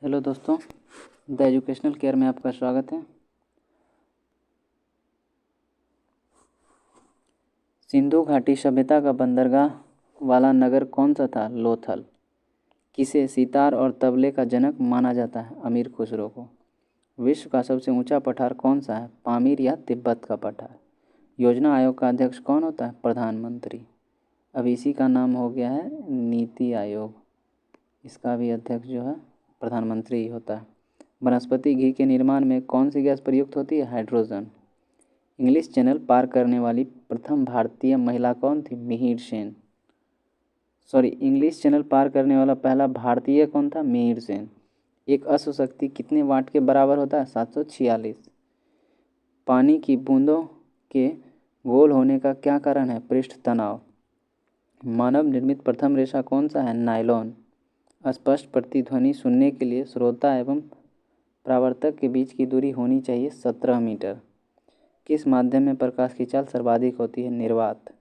Hello दोस्तों, the educational care में आपका स्वागत है। सिंधु घाटी सभ्यता का बंदरगाह वाला नगर कौन सा था? लोथल। किसे सितार और तबले का जनक माना जाता है? अमीर खुसरो को। विश्व का सबसे ऊंचा पठार कौन सा है? पामीर या तिब्बत का पठार। योजना आयोग का अध्यक्ष कौन होता है? प्रधानमंत्री। अब इसी का नाम हो गया है नीति आयोग। इसका भी अध्यक्ष जो है प्रधानमंत्री ही होता है। वनस्पति घी के निर्माण में कौन सी गैस प्रयुक्त होती है? हाइड्रोजन। इंग्लिश चैनल पार करने वाली प्रथम भारतीय महिला कौन थी? मिहिर सेन। इंग्लिश चैनल पार करने वाला पहला भारतीय कौन था? मिहिर सेन। एक अश्व शक्ति कितने वाट के बराबर होता है? 746। पानी की बूंदों के गोल होने का क्या कारण है? पृष्ठ तनाव। मानव निर्मित प्रथम रेशा कौन सा है? नायलॉन। स्पष्ट प्रतिध्वनि सुनने के लिए श्रोता एवं परावर्तक के बीच की दूरी होनी चाहिए 17 मीटर। किस माध्यम में प्रकाश की चाल सर्वाधिक होती है? निर्वात।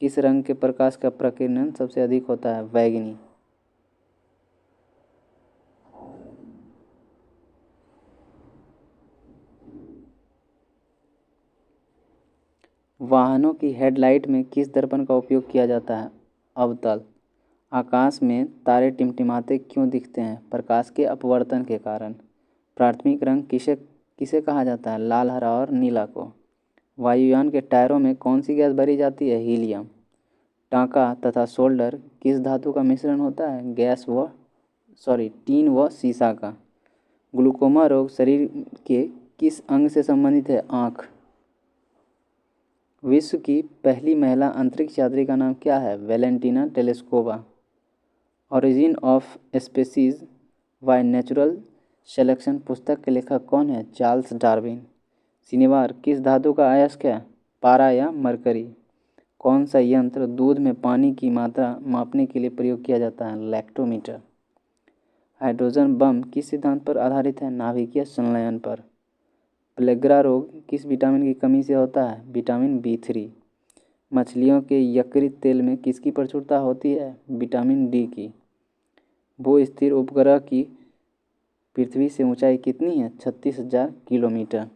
किस रंग के प्रकाश का प्रकीर्णन सबसे अधिक होता है? बैंगनी। वाहनों की हेडलाइट में किस दर्पण का उपयोग किया जाता है? अवतल। आकाश में तारे टिमटिमाते क्यों दिखते हैं? प्रकाश के अपवर्तन के कारण। प्राथमिक रंग किसे किसे कहा जाता है? लाल, हरा और नीला को। वायुयान के टायरों में कौन सी गैस भरी जाती है? हीलियम। टांका तथा सोल्डर किस धातु का मिश्रण होता है? टीन व सीसा का। ग्लूकोमा रोग शरीर के किस अंग से संबंधित है? आँख। विश्व की पहली महिला अंतरिक्ष यात्री का नाम क्या है? Valentina Tereshkova. Origin of species by natural selection पुस्तक के लेखक कौन है? Charles Darwin. शनिवार किस धातु का अयस्क है? पारा या मरकरी। कौन सा यंत्र दूध में पानी की मात्रा मापने के लिए प्रयोग किया जाता है? लैक्टोमीटर। हाइड्रोजन बम किस सिद्धांत पर आधारित है? नाभिकीय संलयन पर। प्लेग्रा रोग किस विटामिन की कमी से होता है? Vitamin B3। मछलियों के यकृत तेल में किसकी प्रचुरता होती है? विटामिन D की। भू स्थिर उपग्रह की पृथ्वी से ऊंचाई कितनी है? 36,000 किलोमीटर।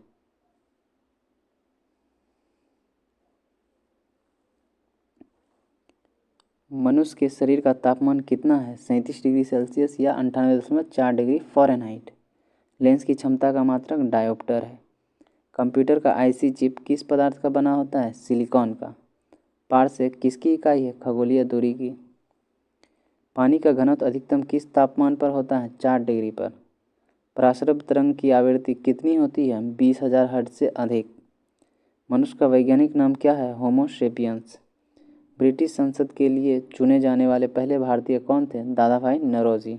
मनुष्य के शरीर का तापमान कितना है? 37 डिग्री सेल्सियस या 98.4 डिग्री फ़ारेनहाइट। लेंस की क्षमता का मात्रक डायोप्टर है। कंप्यूटर का आईसी चिप किस पदार्थ का बना होता है? सिलिकॉन का। पारसेक किसकी इकाई है? खगोलीय दूरी की। पानी का घनत्व अधिकतम किस तापमान पर होता है? 4 डिग्री पर। पराश्रव्य तरंग की आवृत्ति कितनी होती है? 20,000 हर्ट्ज से अधिक। मनुष्य का वैज्ञानिक नाम क्या है? होमो सेपियंस। ब्रिटिश संसद के लिए चुने जाने वाले पहले भारतीय कौन थे? दादा भाई नौरोजी।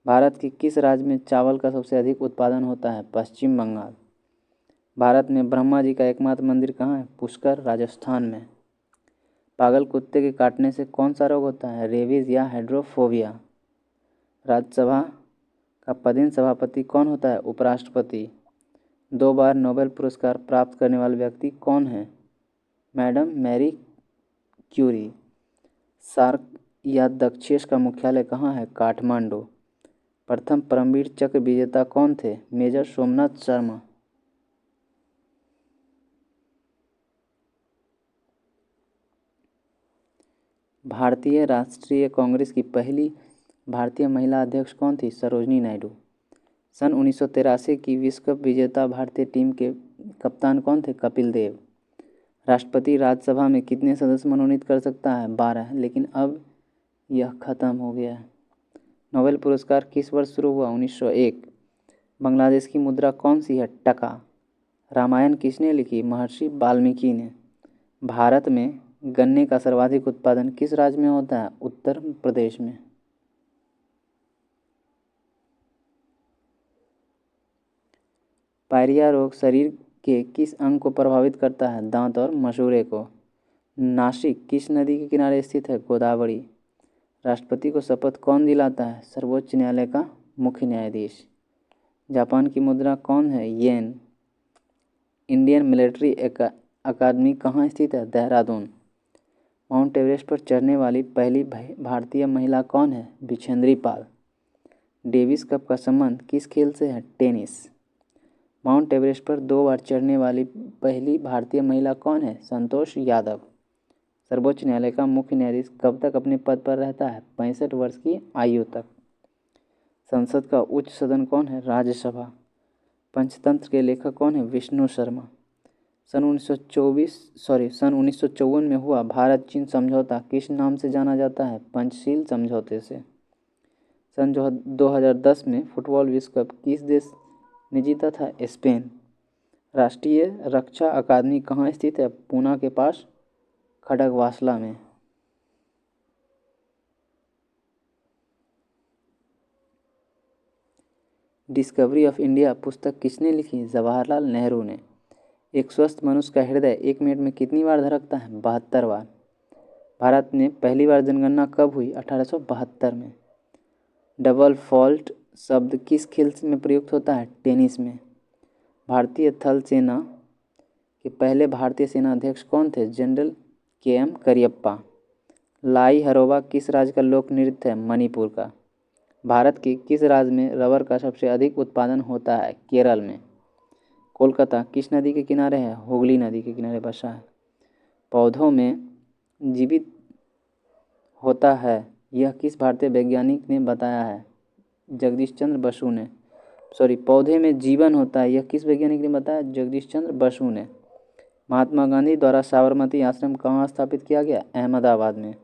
भारत के किस राज्य में चावल का सबसे अधिक उत्पादन होता है? पश्चिम बंगाल। भारत में ब्रह्मा जी का एकमात्र मंदिर कहाँ है? पुष्कर, राजस्थान में। पागल कुत्ते के काटने से कौन सा रोग होता है? रेबीज या हाइड्रोफोबिया। राज्यसभा का पदेन सभापति कौन होता है? उपराष्ट्रपति। 2 बार नोबेल पुरस्कार प्राप्त करने वाले व्यक्ति कौन है? Madam Marie Curie. सार्क या दक्षेस का मुख्यालय कहाँ है? काठमांडू। प्रथम परमवीर चक्र विजेता कौन थे? मेजर सोमनाथ शर्मा। भारतीय राष्ट्रीय कांग्रेस की पहली भारतीय महिला अध्यक्ष कौन थी? सरोजनी नायडू। सन 1983 की विश्व कप विजेता भारतीय टीम के कप्तान कौन थे? कपिल देव। राष्ट्रपति राज्यसभा में कितने सदस्य मनोनीत कर सकता है? 12, लेकिन अब यह खत्म हो गया है। नोबेल पुरस्कार किस वर्ष शुरू हुआ? 1901। बांग्लादेश की मुद्रा कौन सी है? टका। रामायण किसने लिखी? महर्षि वाल्मीकि ने। भारत में गन्ने का सर्वाधिक उत्पादन किस राज्य में होता है? उत्तर प्रदेश में। पायरिया रोग शरीर के किस अंग को प्रभावित करता है? दांत और मसूड़े को। नासिक किस नदी के किनारे स्थित है? गोदावरी। राष्ट्रपति को शपथ कौन दिलाता है? सर्वोच्च न्यायालय का मुख्य न्यायाधीश। जापान की मुद्रा कौन है? येन। इंडियन मिलिट्री अकादमी कहाँ स्थित है? देहरादून। माउंट एवरेस्ट पर चढ़ने वाली पहली भारतीय महिला कौन है? बिछेंद्री पाल। डेविस कप का संबंध किस खेल से है? टेनिस। माउंट एवरेस्ट पर 2 बार चढ़ने वाली पहली भारतीय महिला कौन है? संतोष यादव। सर्वोच्च न्यायालय का मुख्य न्यायाधीश कब तक अपने पद पर रहता है? 65 वर्ष की आयु तक। संसद का उच्च सदन कौन है? राज्यसभा। पंचतंत्र के लेखक कौन है? विष्णु शर्मा। सन 1954 में हुआ भारत चीन समझौता किस नाम से जाना जाता है? पंचशील समझौते से। सन 2010 में फुटबॉल विश्व कप किस देश ने जीता था? स्पेन। राष्ट्रीय रक्षा अकादमी कहाँ स्थित है? पूना के पास खड़गवासला में। डिस्कवरी ऑफ इंडिया पुस्तक किसने लिखी? जवाहरलाल नेहरू ने। एक स्वस्थ मनुष्य का हृदय 1 मिनट में कितनी बार धड़कता है? 72 बार। भारत में पहली बार जनगणना कब हुई? 1872 में। डबल फॉल्ट शब्द किस खेल में प्रयुक्त होता है? टेनिस में। भारतीय थल सेना के पहले भारतीय सेना अध्यक्ष कौन थे? General KM Cariappa. लाई हरोबा किस राज्य का लोक नृत्य है? मणिपुर का। भारत के किस राज्य में रबर का सबसे अधिक उत्पादन होता है? केरल में। कोलकाता किस नदी के किनारे है? हुगली नदी के किनारे बसा है। पौधों में जीवित होता है यह किस भारतीय वैज्ञानिक ने बताया है? जगदीश चंद्र बसु ने। पौधे में जीवन होता है यह किस वैज्ञानिक ने बताया? जगदीश चंद्र बसु ने। महात्मा गांधी द्वारा साबरमती आश्रम कहाँ स्थापित किया गया? अहमदाबाद में।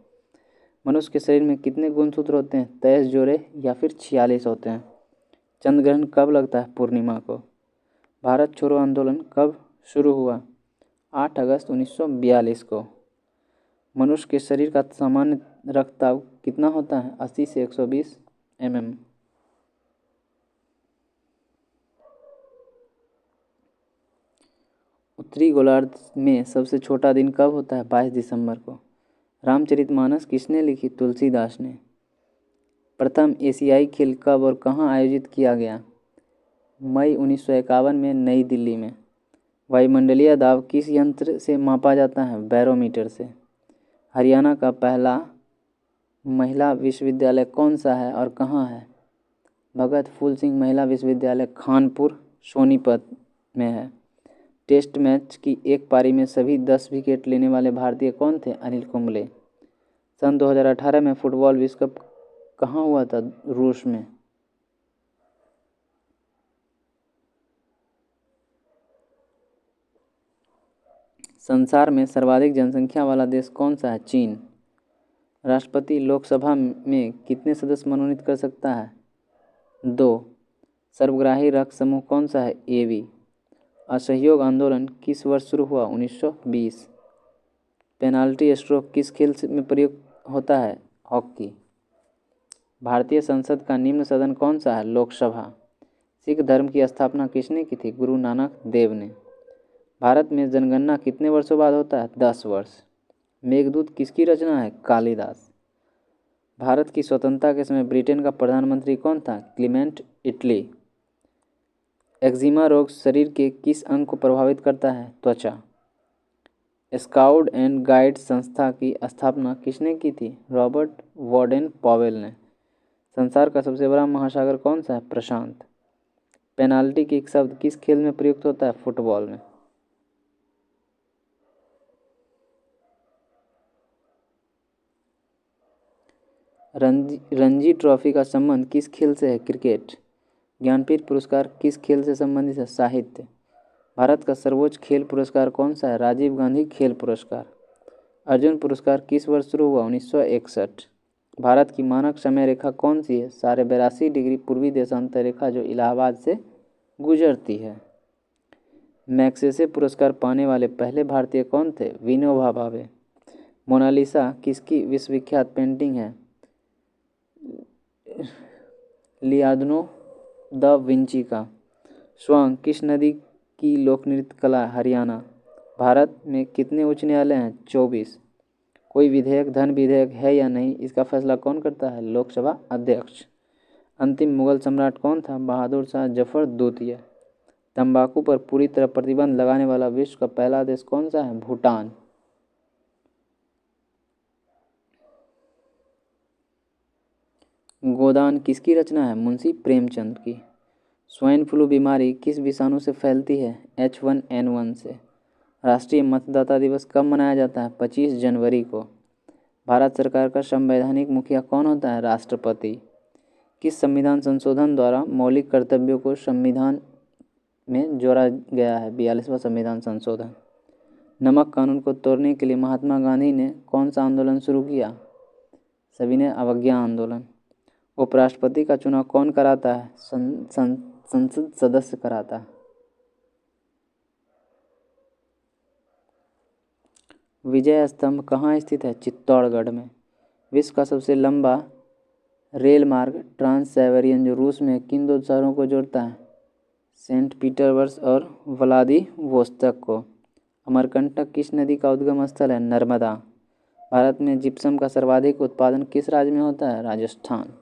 मनुष्य के शरीर में कितने गुणसूत्र होते हैं? 23 जोड़े या फिर 46 होते हैं। चंद्र ग्रहण कब लगता है? पूर्णिमा को। भारत छोड़ो आंदोलन कब शुरू हुआ? 8 अगस्त 1942 को। मनुष्य के शरीर का सामान्य रक्तचाप कितना होता है? 80 से 120 mm। उत्तरी गोलार्ध में सबसे छोटा दिन कब होता है? 22 दिसंबर को। रामचरितमानस किसने लिखी? तुलसीदास ने। प्रथम एशियाई खेल कब और कहाँ आयोजित किया गया? मई 1951 में नई दिल्ली में। वायुमंडलीय दाब किस यंत्र से मापा जाता है? बैरोमीटर से। हरियाणा का पहला महिला विश्वविद्यालय कौन सा है और कहाँ है? भगत फूल सिंह महिला विश्वविद्यालय खानपुर सोनीपत में है। टेस्ट मैच की एक पारी में सभी 10 विकेट लेने वाले भारतीय कौन थे? अनिल कुंबले। सन 2018 में फुटबॉल विश्व कप कहाँ हुआ था? रूस में। संसार में सर्वाधिक जनसंख्या वाला देश कौन सा है? चीन। राष्ट्रपति लोकसभा में कितने सदस्य मनोनीत कर सकता है? 2। सर्वग्राही रक्त समूह कौन सा है? AB। असहयोग आंदोलन किस वर्ष शुरू हुआ? 1920। पेनाल्टी स्ट्रोक किस खेल में प्रयुक्त होता है? हॉकी। भारतीय संसद का निम्न सदन कौन सा है? लोकसभा। सिख धर्म की स्थापना किसने की थी? गुरु नानक देव ने। भारत में जनगणना कितने वर्षों बाद होता है? 10 वर्ष। मेघदूत किसकी रचना है? कालिदास। भारत की स्वतंत्रता के समय ब्रिटेन का प्रधानमंत्री कौन था? Clement Italy. एक्जिमा रोग शरीर के किस अंग को प्रभावित करता है? त्वचा। स्काउट एंड गाइड संस्था की स्थापना किसने की थी? रॉबर्ट वॉडेन पॉवेल ने। संसार का सबसे बड़ा महासागर कौन सा है? प्रशांत। पेनाल्टी किक शब्द किस खेल में प्रयुक्त होता है? फुटबॉल में। रणजी ट्रॉफी का संबंध किस खेल से है? क्रिकेट। ज्ञानपीठ पुरस्कार किस खेल से संबंधित है? साहित्य। भारत का सर्वोच्च खेल पुरस्कार कौन सा है? राजीव गांधी खेल पुरस्कार। अर्जुन पुरस्कार किस वर्ष शुरू हुआ? 1961। भारत की मानक समय रेखा कौन सी है? 82.5 डिग्री पूर्वी देशांतर रेखा जो इलाहाबाद से गुजरती है। मैग्सेसे पुरस्कार पाने वाले पहले भारतीय कौन थे? विनोबा भावे। मोनालिसा किसकी विश्वविख्यात पेंटिंग है? लियोनार्डो दा विंची का। स्वांग किस नदी की लोक नृत्य कला? हरियाणा। भारत में कितने उच्च न्यायालय हैं? 24। कोई विधेयक धन विधेयक है या नहीं इसका फैसला कौन करता है? लोकसभा अध्यक्ष। अंतिम मुगल सम्राट कौन था? बहादुर शाह जफर द्वितीय। तंबाकू पर पूरी तरह प्रतिबंध लगाने वाला विश्व का पहला देश कौन सा है? भूटान। गोदान किसकी रचना है? मुंशी प्रेमचंद की। स्वाइन फ्लू बीमारी किस विषाणु से फैलती है? H1N1 से। राष्ट्रीय मतदाता दिवस कब मनाया जाता है? 25 जनवरी को। भारत सरकार का संवैधानिक मुखिया कौन होता है? राष्ट्रपति। किस संविधान संशोधन द्वारा मौलिक कर्तव्यों को संविधान में जोड़ा गया है? 42वां संविधान संशोधन। नमक कानून को तोड़ने के लिए महात्मा गांधी ने कौन सा आंदोलन शुरू किया? सविनय अवज्ञा आंदोलन। उपराष्ट्रपति का चुनाव कौन कराता है? संसद सदस्य कराता है। विजय स्तंभ कहाँ स्थित है? चित्तौड़गढ़ में। विश्व का सबसे लंबा रेल मार्ग ट्रांस साइबेरियन जो रूस में किन दो शहरों को जोड़ता है? सेंट पीटर्सबर्ग और व्लादिवोस्तोक को। अमरकंटक किस नदी का उद्गम स्थल है? नर्मदा। भारत में जिप्सम का सर्वाधिक उत्पादन किस राज्य में होता है? राजस्थान।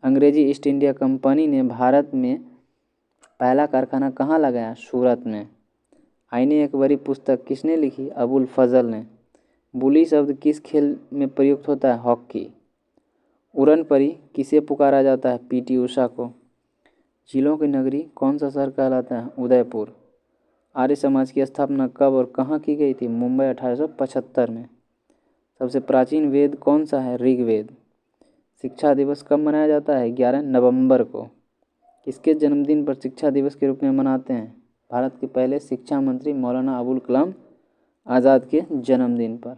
अंग्रेजी ईस्ट इंडिया कंपनी ने भारत में पहला कारखाना कहाँ लगाया? सूरत में। आईने अकबरी पुस्तक किसने लिखी? अबुल फजल ने। बुली शब्द किस खेल में प्रयुक्त होता है? हॉकी। उड़न परी किसे पुकारा जाता है? पीटी उषा को। झीलों की नगरी कौन सा शहर कहलाता है? उदयपुर। आर्य समाज की स्थापना कब और कहाँ की गई थी? मुंबई 1875 में। सबसे प्राचीन वेद कौन सा है? ऋग्वेद। शिक्षा दिवस कब मनाया जाता है? 11 नवंबर को। किसके जन्मदिन पर शिक्षा दिवस के रूप में मनाते हैं? भारत के पहले शिक्षा मंत्री मौलाना अबुल कलाम आज़ाद के जन्मदिन पर।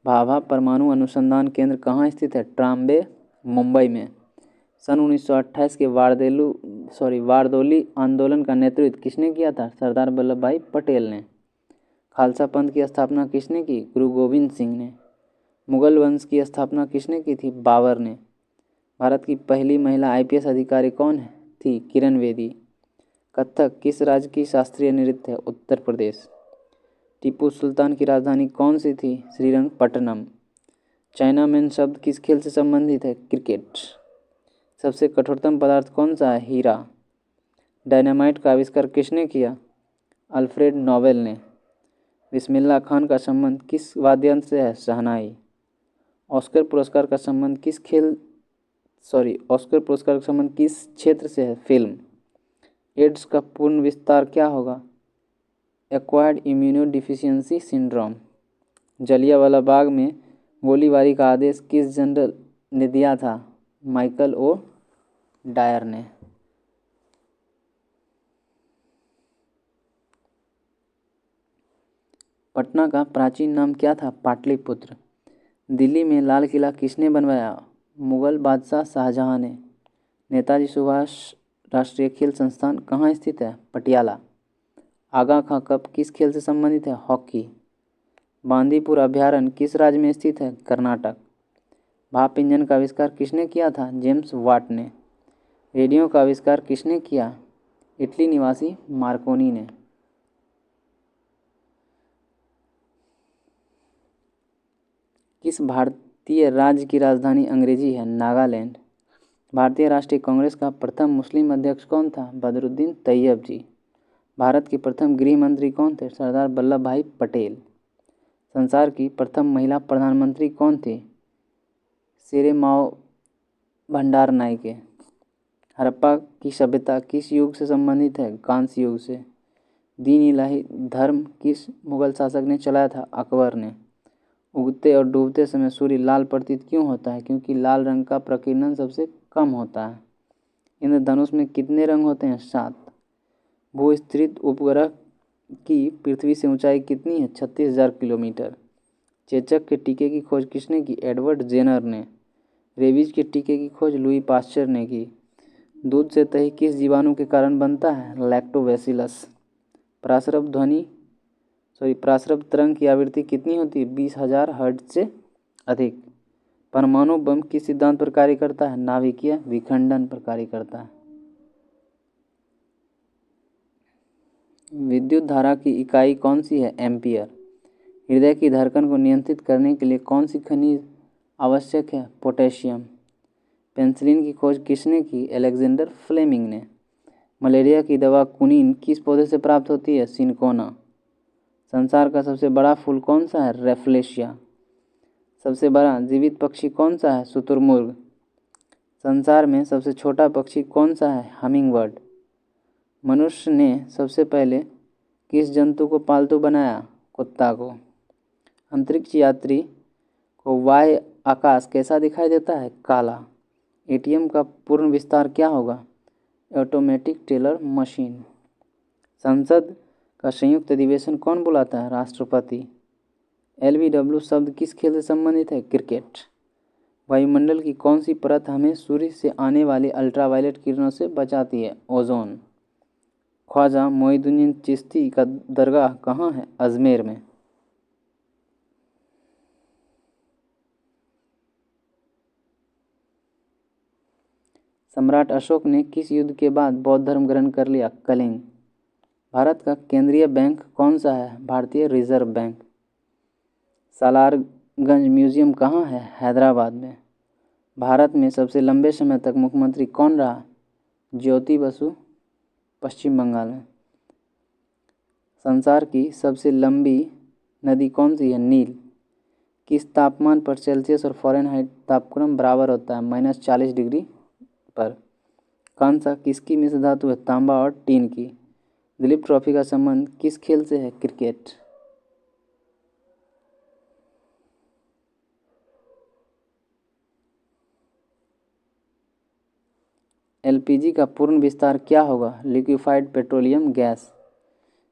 भाभा परमाणु अनुसंधान केंद्र कहाँ स्थित है? ट्राम्बे, मुंबई में। सन 1928 के वारदोली आंदोलन का नेतृत्व किसने किया था? सरदार वल्लभ भाई पटेल ने। खालसा पंथ की स्थापना किसने की? गुरु गोविंद सिंह ने। मुगल वंश की स्थापना किसने की थी? बाबर ने। भारत की पहली महिला आईपीएस अधिकारी कौन है? थी किरण बेदी। कथक किस राज्य की शास्त्रीय नृत्य है? उत्तर प्रदेश। टीपू सुल्तान की राजधानी कौन सी थी? श्रीरंगपट्टनम। चाइना मैन शब्द किस खेल से संबंधित है? क्रिकेट। सबसे कठोरतम पदार्थ कौन सा है? हीरा। डायनामाइट का आविष्कार किसने किया? अल्फ्रेड नोबेल ने। बिस्मिल्लाह खान का संबंध किस वाद्य यंत्र से है? शहनाई। ऑस्कर पुरस्कार का संबंध किस क्षेत्र से है? फिल्म। एड्स का पूर्ण विस्तार क्या होगा? Acquired immunodeficiency syndrome. Jallianwala Bagh में गोलीबारी का आदेश किस जनरल ने दिया था? माइकल ओ डायर ने। पटना का प्राचीन नाम क्या था? पाटलिपुत्र। दिल्ली में लाल किला किसने बनवाया? मुगल बादशाह शाहजहां ने। नेताजी सुभाष राष्ट्रीय खेल संस्थान कहाँ स्थित है? पटियाला। आगा खां कप किस खेल से संबंधित है? हॉकी। बांदीपुर अभयारण्य किस राज्य में स्थित है? कर्नाटक। भाप इंजन का आविष्कार किसने किया था? जेम्स वाट ने। रेडियो का आविष्कार किसने किया? इटली निवासी मार्कोनी ने। किस भारतीय राज्य की राजधानी अंग्रेजी है? नागालैंड। भारतीय राष्ट्रीय कांग्रेस का प्रथम मुस्लिम अध्यक्ष कौन था? बदरुद्दीन तैयब जी। भारत के प्रथम गृह मंत्री कौन थे? सरदार वल्लभ भाई पटेल। संसार की प्रथम महिला प्रधानमंत्री कौन थी? शेरेमाओ भंडारनायके। हड़प्पा की सभ्यता किस युग से संबंधित है? कांस्य युग से। दीन इलाही धर्म किस मुगल शासक ने चलाया था? अकबर ने। उगते और डूबते समय सूर्य लाल प्रतीत क्यों होता है? क्योंकि लाल रंग का प्रकीर्णन सबसे कम होता है। इंद्रधनुष में कितने रंग होते हैं? 7। भूस्थित उपग्रह की पृथ्वी से ऊंचाई कितनी है? 36,000 किलोमीटर। चेचक के टीके की खोज किसने की? एडवर्ड जेनर ने। रेबीज के टीके की खोज लुई पाश्चर ने की। दूध से दही किस जीवाणु के कारण बनता है? लैक्टोबैसिलस। प्रासरब तरंग की आवृत्ति कितनी होती है? 20,000 हर्ट्ज से अधिक। परमाणु बम किस सिद्धांत पर कार्य करता है? नाभिकीय विखंडन पर कार्य करता है। विद्युत धारा की इकाई कौन सी है? एम्पियर। हृदय की धड़कन को नियंत्रित करने के लिए कौन सी खनिज आवश्यक है? पोटेशियम। पेनिसिलिन की खोज किसने की? अलेक्जेंडर फ्लेमिंग ने। मलेरिया की दवा कुनीन किस पौधे से प्राप्त होती है? सिनकोना। संसार का सबसे बड़ा फूल कौन सा है? रेफलेशिया। सबसे बड़ा जीवित पक्षी कौन सा है? शुतुरमुर्ग। संसार में सबसे छोटा पक्षी कौन सा है? हमिंगबर्ड। मनुष्य ने सबसे पहले किस जंतु को पालतू बनाया? कुत्ता को। अंतरिक्ष यात्री को बाह्य आकाश कैसा दिखाई देता है? काला। एटीएम का पूर्ण विस्तार क्या होगा? Automatic teller machine. संसद का संयुक्त अधिवेशन कौन बुलाता है? राष्ट्रपति। LBW शब्द किस खेल से संबंधित है? क्रिकेट। वायुमंडल की कौन सी परत हमें सूर्य से आने वाली अल्ट्रावायलेट किरणों से बचाती है? ओजोन। ख्वाजा मोइनुद्दीन चिश्ती का दरगाह कहाँ है? अजमेर में। सम्राट अशोक ने किस युद्ध के बाद बौद्ध धर्म ग्रहण कर लिया? कलिंग। भारत का केंद्रीय बैंक कौन सा है? भारतीय रिजर्व बैंक। सालारगंज म्यूजियम कहाँ है? हैदराबाद में। भारत में सबसे लंबे समय तक मुख्यमंत्री कौन रहा? ज्योति बसु, पश्चिम बंगाल में। संसार की सबसे लंबी नदी कौन सी है? नील। किस तापमान पर सेल्सियस और फ़ारेनहाइट तापक्रम बराबर होता है? -40 डिग्री पर। कांसा किसकी मिश्र धातु है? तांबा और टीन की। दिलीप ट्रॉफी का संबंध किस खेल से है? क्रिकेट। LPG का पूर्ण विस्तार क्या होगा? Liquefied petroleum gas.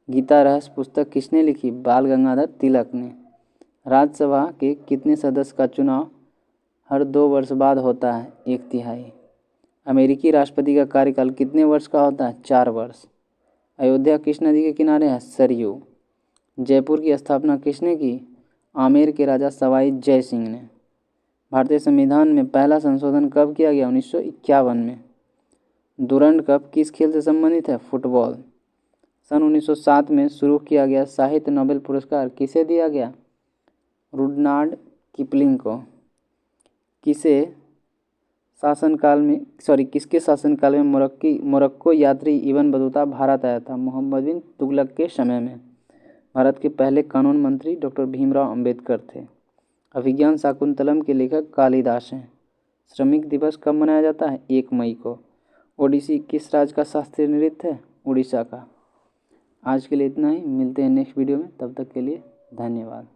गीता रहस्य पुस्तक किसने लिखी? बाल गंगाधर तिलक ने। राज्यसभा के कितने सदस्य का चुनाव हर 2 वर्ष बाद होता है? 1/3। अमेरिकी राष्ट्रपति का कार्यकाल कितने वर्ष का होता है? 4 वर्ष। अयोध्या किस नदी के किनारे है? सरयू। जयपुर की स्थापना किसने की? आमेर के राजा सवाई जय सिंह ने। भारतीय संविधान में पहला संशोधन कब किया गया? 1951 में। डुरंड कप किस खेल से संबंधित है? फुटबॉल। सन 1907 में शुरू किया गया साहित्य नोबेल पुरस्कार किसे दिया गया? रुडनार्ड किपलिंग को। किसके शासनकाल में मोरक्को यात्री इब्न बतूता भारत आया था? मोहम्मद बिन तुगलक के समय में। भारत के पहले कानून मंत्री डॉक्टर भीमराव अंबेडकर थे। अभिज्ञान शाकुंतलम के लेखक कालिदास हैं। श्रमिक दिवस कब मनाया जाता है? 1 मई को। ओडिसी किस राज्य का शास्त्रीय नृत्य है? उड़ीसा का। आज के लिए इतना ही, मिलते हैं नेक्स्ट वीडियो में, तब तक के लिए धन्यवाद।